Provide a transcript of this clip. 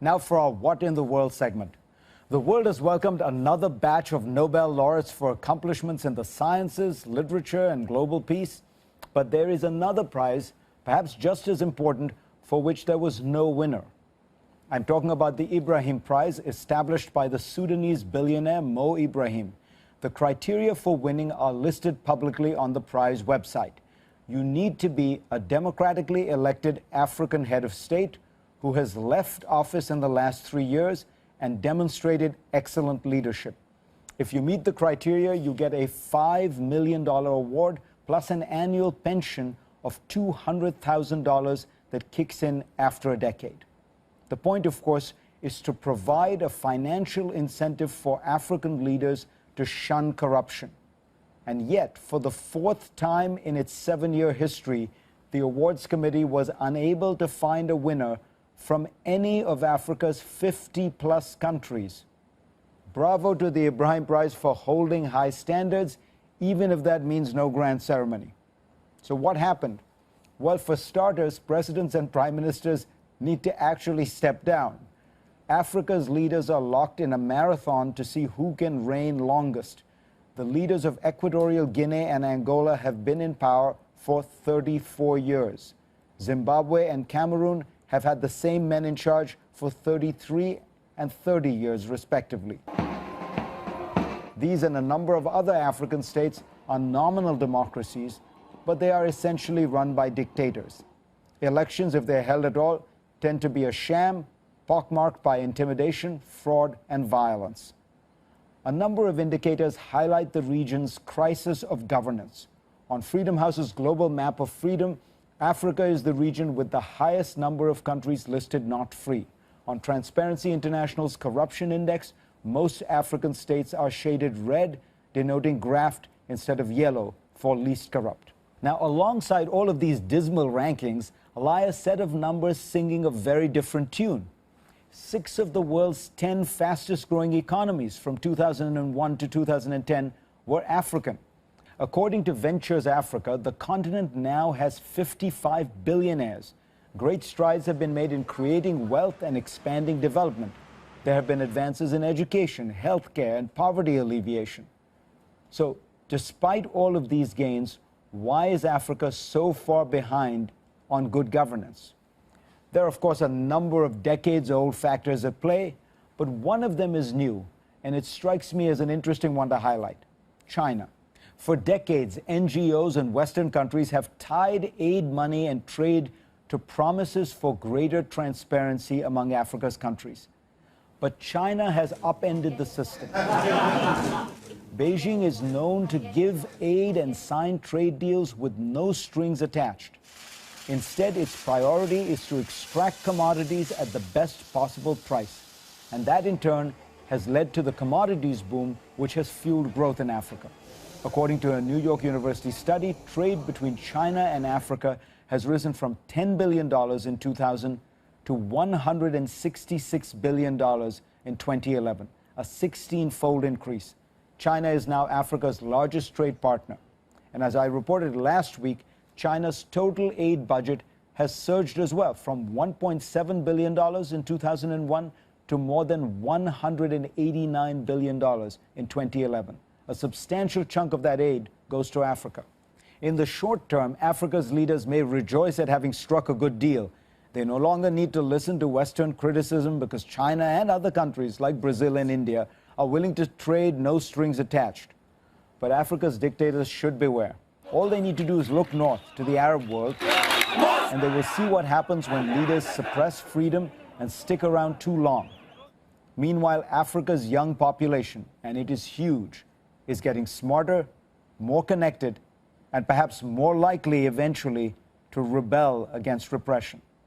Now for our What in the World segment. The world has welcomed another batch of Nobel laureates for accomplishments in the sciences, literature, and global peace. But there is another prize, perhaps just as important, for which there was no winner. I'm talking about the Ibrahim Prize, established by the Sudanese billionaire Mo Ibrahim. The criteria for winning are listed publicly on the prize website. You need to be a democratically elected African head of state who has left office in the last 3 years and demonstrated excellent leadership. If you meet the criteria, you get a $5 million award plus an annual pension of $200,000 that kicks in after a decade. The point, of course, is to provide a financial incentive for African leaders to shun corruption. And yet, for the fourth time in its 7-year history, the awards committee was unable to find a winner from any of Africa's 50-plus countries. Bravo to the Ibrahim Prize for holding high standards, even if that means no grand ceremony. So what happened? Well, for starters, presidents and prime ministers need to actually step down. Africa's leaders are locked in a marathon to see who can reign longest. The leaders of Equatorial Guinea and Angola have been in power for 34 years. Zimbabwe and Cameroon have had the same men in charge for 33 and 30 years, respectively. These and a number of other African states are nominal democracies, but they are essentially run by dictators. Elections, if they're held at all, tend to be a sham, pockmarked by intimidation, fraud, and violence. A number of indicators highlight the region's crisis of governance. On Freedom House's global map of freedom, Africa is the region with the highest number of countries listed not free. On Transparency International's corruption index, most African states are shaded red, denoting graft instead of yellow for least corrupt. Now, alongside all of these dismal rankings lie a set of numbers singing a very different tune. 6 of the world's 10 fastest-growing economies from 2001 to 2010 were African. According to Ventures Africa, the continent now has 55 billionaires. Great strides have been made in creating wealth and expanding development. There have been advances in education, healthcare, and poverty alleviation. So, despite all of these gains, why is Africa so far behind on good governance? There are, of course, a number of decades-old factors at play, but one of them is new, and it strikes me as an interesting one to highlight: China. For decades, NGOs in Western countries have tied aid money and trade to promises for greater transparency among Africa's countries. But China has upended the system. Beijing is known to give aid and sign trade deals with no strings attached. Instead, its priority is to extract commodities at the best possible price. And that, in turn, has led to the commodities boom, which has fueled growth in Africa. According to a New York University study, trade between China and Africa has risen from $10 billion in 2000 to $166 billion in 2011, a 16-fold increase. China is now Africa's largest trade partner. And as I reported last week, China's total aid budget has surged as well, from $1.7 billion in 2001 to more than $189 billion in 2011. A substantial chunk of that aid goes to Africa. In the short term, Africa's leaders may rejoice at having struck a good deal. They no longer need to listen to Western criticism because China and other countries like Brazil and India are willing to trade no strings attached. But Africa's dictators should beware. All they need to do is look north to the Arab world, and they will see what happens when leaders suppress freedom and stick around too long. Meanwhile, Africa's young population, and it is huge, is getting smarter, more connected, and perhaps more likely eventually to rebel against repression.